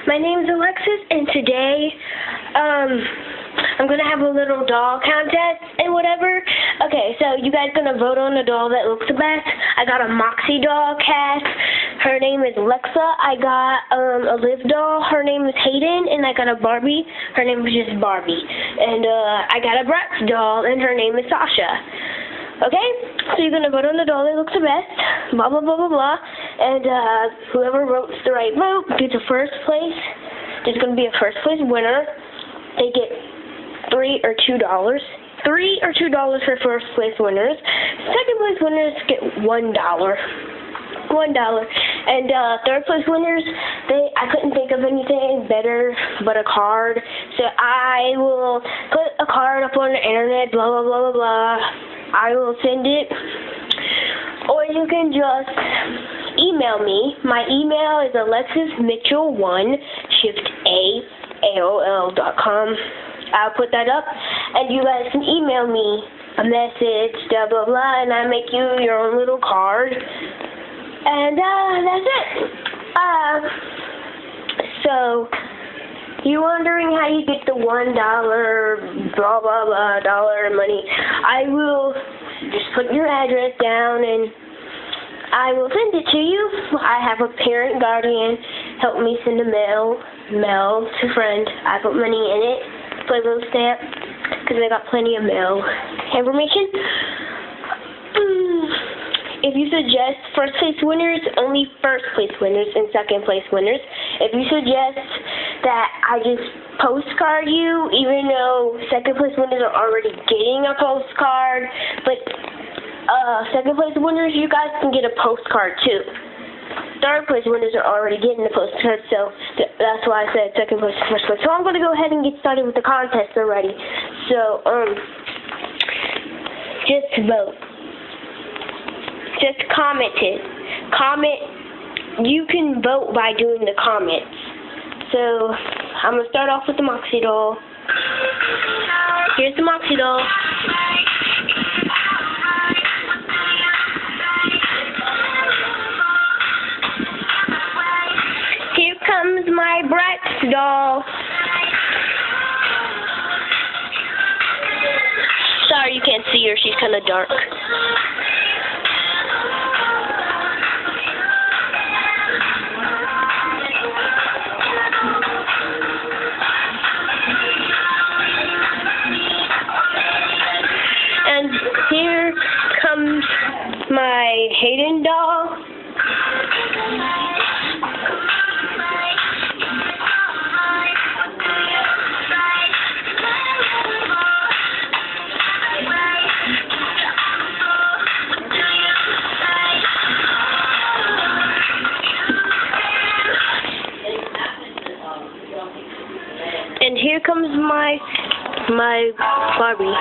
My name's Alexis, and today, I'm gonna have a little doll contest and whatever. Okay, so you guys gonna vote on the doll that looks the best. I got a Moxie doll cast. Her name is Lexa. I got a Liv doll. Her name is Hayden, and I got a Barbie. Her name is just Barbie. And I got a Bratz doll, and her name is Sasha. Okay, so you're gonna vote on the doll that looks the best. Blah blah blah blah blah. And whoever votes the right vote gets a first place. There's gonna be a first place winner. They get $3 or $2. $3 or $2 for first place winners. Second place winners get $1. $1. And third place winners, I couldn't think of anything better but a card. So I will put a card up on the internet, blah blah blah blah blah. I will send it. Or you can just email me. My email is alexismitchell1shift@aol.com. I'll put that up, and you guys can email me a message, blah blah blah, and I make you your own little card. And that's it. So you're wondering how you get the $1 blah blah blah dollar money. I will just put your address down and I will send it to you. I have a parent guardian help me send a mail to friend. I put money in it, Playboy stamp, because I got plenty of mail information. If you suggest first place winners, only first place winners and second place winners. If you suggest that I just postcard you, even though second place winners are already getting a postcard, but second place winners, you guys can get a postcard too. Third place winners are already getting the postcard, so that's why I said second place, first place. So I'm going to go ahead and get started with the contest already. So, just vote. Just comment it. Comment. You can vote by doing the comments. So, I'm going to start off with the Moxie doll. Here's the Moxie doll. Here comes my Bratz doll. Sorry you can't see her, she's kind of dark. And here comes my Hayden doll. And here comes my Barbie.